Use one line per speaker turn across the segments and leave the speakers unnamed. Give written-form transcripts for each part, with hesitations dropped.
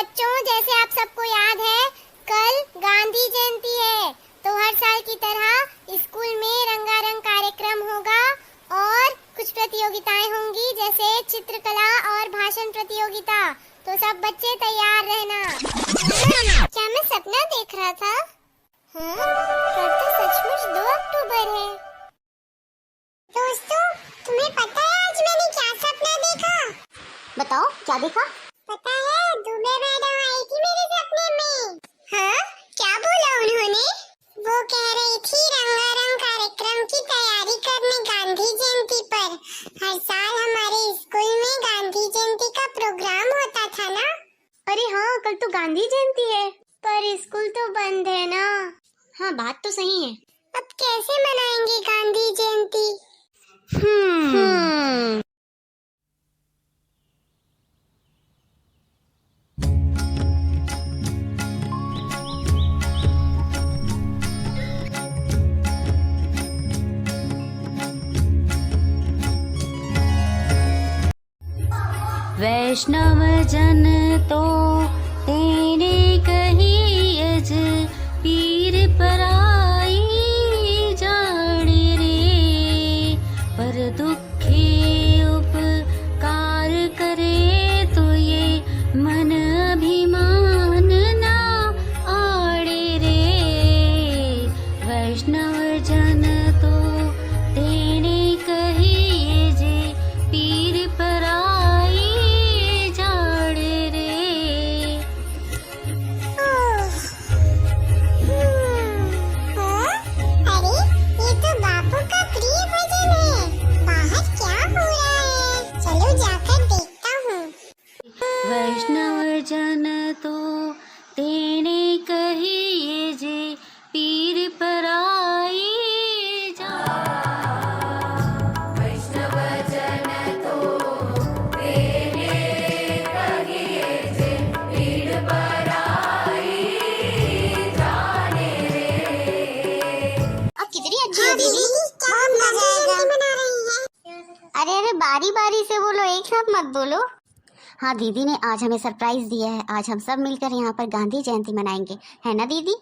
बच्चों, जैसे आप सबको याद है, कल गांधी जयंती है, तो हर साल की तरह स्कूल में रंगारंग कार्यक्रम होगा और कुछ प्रतियोगिताएं होंगी, जैसे चित्रकला और भाषण प्रतियोगिता। तो सब बच्चे तैयार रहना। क्या मैं सपना देख रहा था? हाँ, कल तो सचमुच 2 अक्टूबर है। दोस्तों, तुम्हें पता है आज मैंने क्या सपना देखा? बताओ, क्या देखा? पता है, दुबे मैडम आई थी मेरे सपने में। हाँ, क्या बोला उन्होंने? वो कह रही थी रंगारंग कार्यक्रम की तैयारी करने गांधी जयंती पर। हर साल हमारे स्कूल में गांधी जयंती का प्रोग्राम होता था ना। अरे हाँ, कल तो गांधी जयंती है, पर स्कूल तो बंद है ना। हाँ, बात तो सही है। अब कैसे मनाएंगे गांधी जयंती?
वैष्णव जन तो तेरे कहियज पीर पराई जाने रे, पर दुखे उपकार करे तो ये मन अभिमान ना आड़े रे। वैष्णव जन तो तेरे कहियज पीर पराई जाने रे।
अरे, ये तो बापू का प्रिय भजन है। बाहर क्या हो रहा है? चलो जाकर देखता हूँ।
वैष्णव जन तो तेने कहिए जे पीर पराई जा। वैष्णव जन तो तेने कहिए जे पीर पराई जाने रे।
अब कितनी अच्छी है दीदी, क्या मजा आएगा। अरे बारी बारी से बोलो, एक साथ मत बोलो। हाँ, दीदी ने आज हमें सरप्राइज दिया है। आज हम सब मिलकर यहाँ पर गांधी जयंती मनाएंगे, है ना दीदी?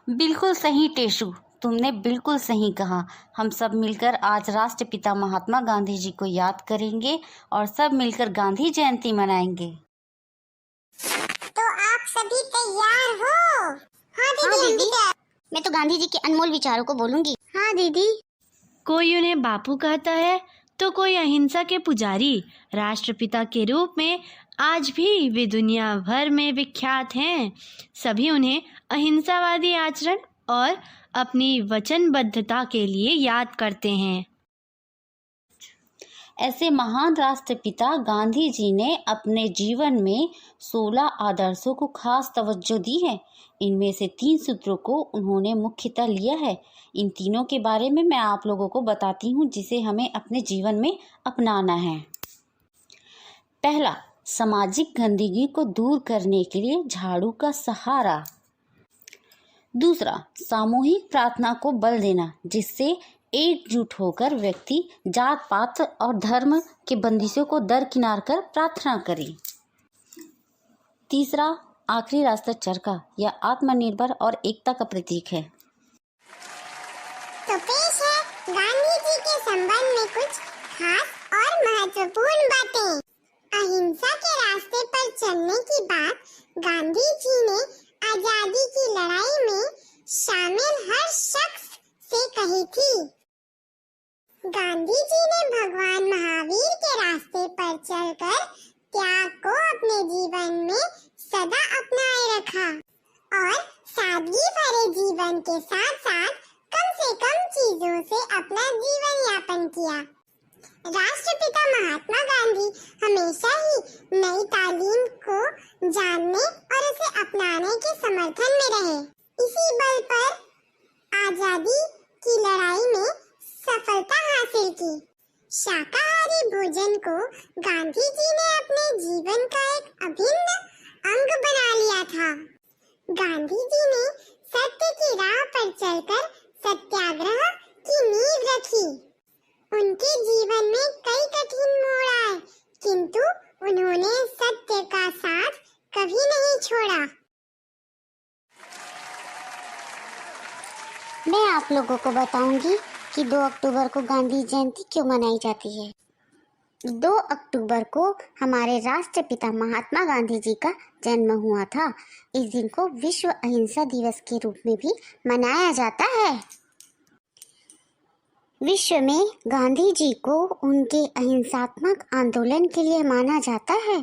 बिल्कुल सही टेशु, तुमने बिल्कुल सही कहा। हम सब मिलकर आज राष्ट्रपिता महात्मा गांधी जी को याद करेंगे और सब मिलकर गांधी जयंती मनाएंगे।
तो आप सभी तैयार हो? हाँ दीदी, मैं तो गांधी जी के अनमोल विचारों को बोलूंगी। हाँ दीदी।
कोई उन्हें बापू कहता है तो कोई अहिंसा के पुजारी। राष्ट्रपिता के रूप में आज भी वे दुनिया भर में विख्यात हैं। सभी उन्हें अहिंसावादी आचरण और अपनी वचनबद्धता के लिए याद करते हैं।
ऐसे महान राष्ट्रपिता गांधी जी ने अपने जीवन में 16 आदर्शों को खास तवज्जो दी है। इनमें से 3 सूत्रों को उन्होंने मुख्यतः लिया है। इन तीनों के बारे में मैं आप लोगों को बताती हूँ, जिसे हमें अपने जीवन में अपनाना है। पहला, सामाजिक गंदगी को दूर करने के लिए झाड़ू का सहारा। दूसरा, सामूहिक प्रार्थना को बल देना, जिससे एकजुट होकर व्यक्ति जात पात और धर्म के बंदिशों को दरकिनार कर प्रार्थना करे। तीसरा, आखिरी रास्ता चरखा या आत्मनिर्भर और एकता का प्रतीक है।
तो पेश है गांधी जी के संबंध में कुछ खास और महत्वपूर्ण बातें। अहिंसा के रास्ते पर चलने की बात गांधी जी ने आजादी की लड़ाई में शामिल हर शख्स से कही थी। गांधी जी ने भगवान महावीर के रास्ते पर चलकर त्याग को अपने जीवन में सदा अपनाए रखा और सादगी भरे जीवन के साथ साथ कम से कम चीजों से अपना जीवन यापन किया। राष्ट्रपिता महात्मा गांधी हमेशा ही नई तालीम को जानने और उसे अपनाने के समर्थन में रहे। इसी बल पर आजादी की लड़ाई में सफलता हासिल की। शाकाहारी भोजन को गांधी जी ने अपने जीवन का एक अभिन्न अंग बना लिया था। गांधी जी ने सत्य की राह पर चलकर सत्याग्रह की नींव रखी। उनके जीवन में कई कठिन मोड़ आए, किंतु उन्होंने सत्य का साथ छोड़ा।
मैं आप लोगों को बताऊंगी कि 2 अक्टूबर को गांधी जयंती क्यों मनाई जाती है। 2 अक्टूबर को हमारे राष्ट्रपिता महात्मा गांधी जी का जन्म हुआ था। इस दिन को विश्व अहिंसा दिवस के रूप में भी मनाया जाता है। विश्व में गांधी जी को उनके अहिंसात्मक आंदोलन के लिए माना जाता है।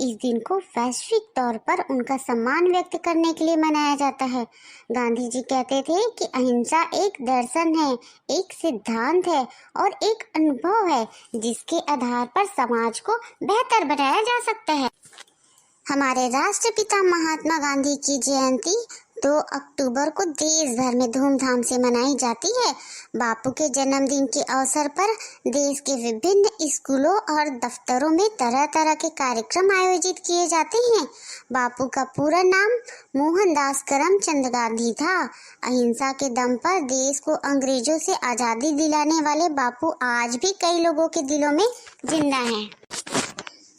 इस दिन को वैश्विक तौर पर उनका सम्मान व्यक्त करने के लिए मनाया जाता है। गांधी जी कहते थे कि अहिंसा एक दर्शन है, एक सिद्धांत है और एक अनुभव है जिसके आधार पर समाज को बेहतर बनाया जा सकता है। हमारे राष्ट्रपिता महात्मा गांधी की जयंती 2 अक्टूबर को देश भर में धूमधाम से मनाई जाती है। बापू के जन्मदिन के अवसर पर देश के विभिन्न स्कूलों और दफ्तरों में तरह तरह के कार्यक्रम आयोजित किए जाते हैं। बापू का पूरा नाम मोहनदास करमचंद गांधी था। अहिंसा के दम पर देश को अंग्रेजों से आज़ादी दिलाने वाले बापू आज भी कई लोगों के दिलों में जिंदा हैं।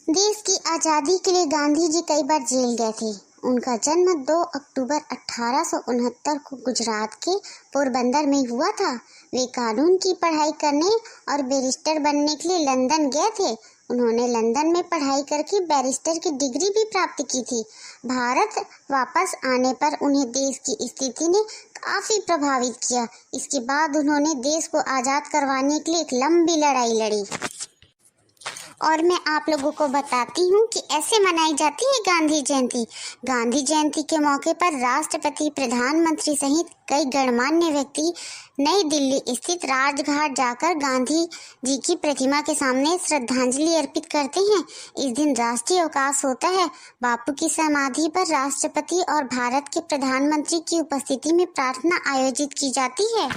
देश की आज़ादी के लिए गांधी जी कई बार जेल गए थे। उनका जन्म 2 अक्टूबर 1869 को गुजरात के पोरबंदर में हुआ था। वे कानून की पढ़ाई करने और बैरिस्टर बनने के लिए लंदन गए थे। उन्होंने लंदन में पढ़ाई करके बैरिस्टर की डिग्री भी प्राप्त की थी। भारत वापस आने पर उन्हें देश की स्थिति ने काफ़ी प्रभावित किया। इसके बाद उन्होंने देश को आज़ाद करवाने के लिए एक लंबी लड़ाई लड़ी। और मैं आप लोगों को बताती हूँ कि ऐसे मनाई जाती है गांधी जयंती। गांधी जयंती के मौके पर राष्ट्रपति, प्रधानमंत्री सहित कई गणमान्य व्यक्ति नई दिल्ली स्थित राजघाट जाकर गांधी जी की प्रतिमा के सामने श्रद्धांजलि अर्पित करते हैं। इस दिन राष्ट्रीय अवकाश होता है। बापू की समाधि पर राष्ट्रपति और भारत के प्रधानमंत्री की उपस्थिति में प्रार्थना आयोजित की जाती है।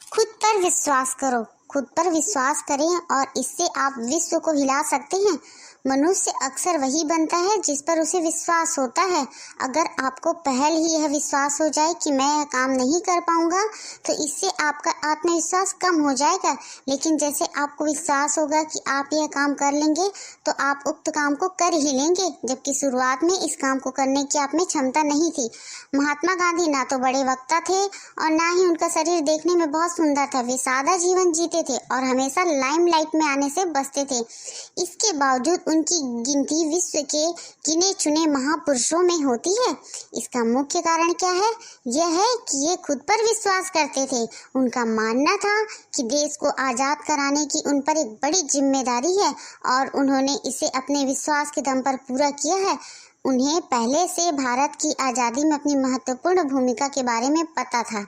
खुद पर विश्वास करो, खुद पर विश्वास करें और इससे आप विश्व को हिला सकते हैं। मनुष्य अक्सर वही बनता है जिस पर उसे विश्वास होता है। अगर आपको पहले ही यह विश्वास हो जाए कि मैं यह काम नहीं कर पाऊंगा तो इससे आपका आत्मविश्वास कम हो जाएगा। लेकिन जैसे आपको विश्वास होगा कि आप यह काम कर लेंगे तो आप उक्त काम को कर ही लेंगे, जबकि शुरुआत में इस काम को करने की आप में क्षमता नहीं थी। महात्मा गांधी ना तो बड़े वक्ता थे और ना ही उनका शरीर देखने में बहुत सुंदर था। वे सादा जीवन जीते थे और हमेशा लाइमलाइट में आने से बचते थे। इसके बावजूद उनकी गिनती विश्व के गिने चुने महापुरुषों में होती है। इसका मुख्य कारण क्या है? यह है कि ये खुद पर विश्वास करते थे। उनका मानना था कि देश को आज़ाद कराने की उन पर एक बड़ी जिम्मेदारी है और उन्होंने इसे अपने विश्वास के दम पर पूरा किया है। उन्हें पहले से भारत की आज़ादी में अपनी महत्वपूर्ण भूमिका के बारे में पता था।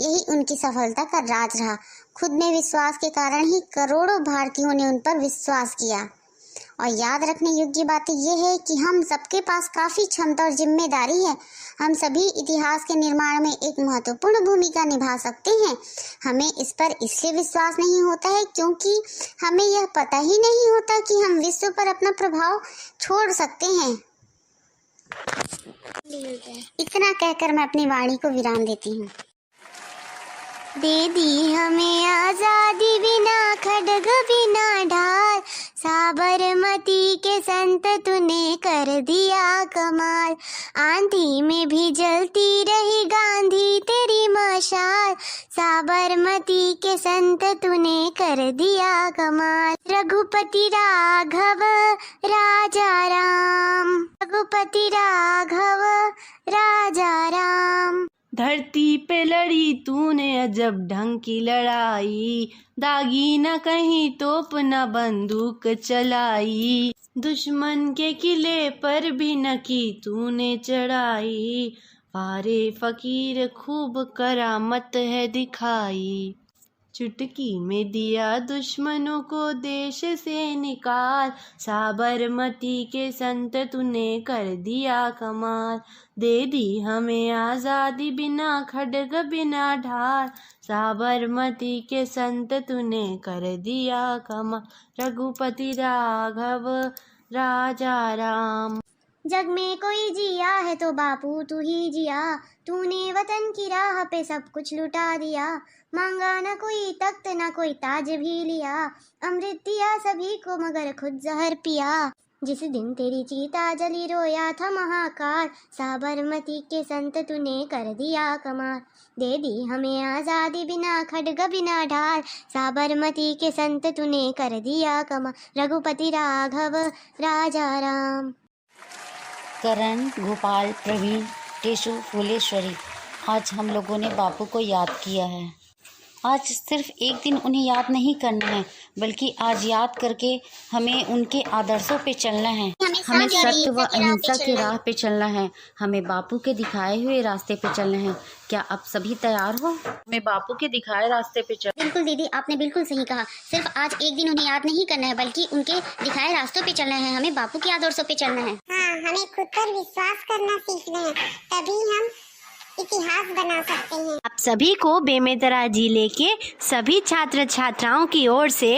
यही उनकी सफलता का राज रहा। खुद में विश्वास के कारण ही करोड़ों भारतीयों ने उन पर विश्वास किया। और याद रखने योग्य बात यह है कि हम सबके पास काफ़ी क्षमता और जिम्मेदारी है। हम सभी इतिहास के निर्माण में एक महत्वपूर्ण भूमिका निभा सकते हैं। हमें इस पर इसलिए विश्वास नहीं होता है क्योंकि हमें यह पता ही नहीं होता कि हम विश्व पर अपना प्रभाव छोड़ सकते हैं। इतना कहकर मैं अपनी वाणी को विराम देती हूँ।
दे दी हमें आजादी बिना खड्ग बिना ढाल, साबरमती के संत तूने कर दिया कमाल। आंधी में भी जलती रही गांधी तेरी मशाल, साबरमती के संत तूने कर दिया कमाल। रघुपति राघव राजा राम, रघुपति राघव राजा राम।
धरती पे लड़ी तूने अजब ढंग की लड़ाई, दागी न कहीं तोप न बंदूक चलाई। दुश्मन के किले पर भी न की तूने चढ़ाई, पारे फकीर खूब करामत है दिखाई। चुटकी में दिया दुश्मनों को देश से निकाल, साबरमती के संत तूने कर दिया कमाल। दे दी हमें आज़ादी बिना खड्ग बिना ढाल, साबरमती के संत तूने कर दिया कमाल। रघुपति राघव राजा राम।
जग में कोई जिया है तो बापू तू ही जिया, तूने वतन की राह पे सब कुछ लुटा दिया। मांगा न कोई तख्त न कोई ताज भी लिया, अमृत दिया सभी को मगर खुद जहर पिया।
जिस दिन तेरी चीता जली रोया था महाकाल, साबरमती के संत तूने कर दिया कमाल। दे दी हमें आज़ादी बिना खड्ग बिना ढाल, साबरमती के संत तूने कर दिया कमाल। रघुपति राघव राजा राम।
करण, गोपाल, प्रवीण, केशु, फूलेश्वरी, आज हम लोगों ने बापू को याद किया है। आज सिर्फ एक दिन उन्हें याद नहीं करना है, बल्कि आज याद करके हमें उनके आदर्शों पे चलना है। हमें सत्य व अहिंसा के राह पे चलना है। हमें बापू के दिखाए हुए रास्ते पे चलना है। क्या आप सभी तैयार हो? हमें बापू के दिखाए रास्ते पे चल।
बिल्कुल दीदी, आपने बिल्कुल सही कहा। सिर्फ आज एक दिन उन्हें याद नहीं करना है, बल्कि उनके दिखाए रास्तों पे चलना है। हमें बापू के आदर्शों पे चलना है।
हाँ, हमें खुद पर विश्वास करना सीखना है, तभी हम इतिहास बना सकते हैं।
आप सभी को बेमेतरा जिले के सभी छात्र छात्राओं की ओर से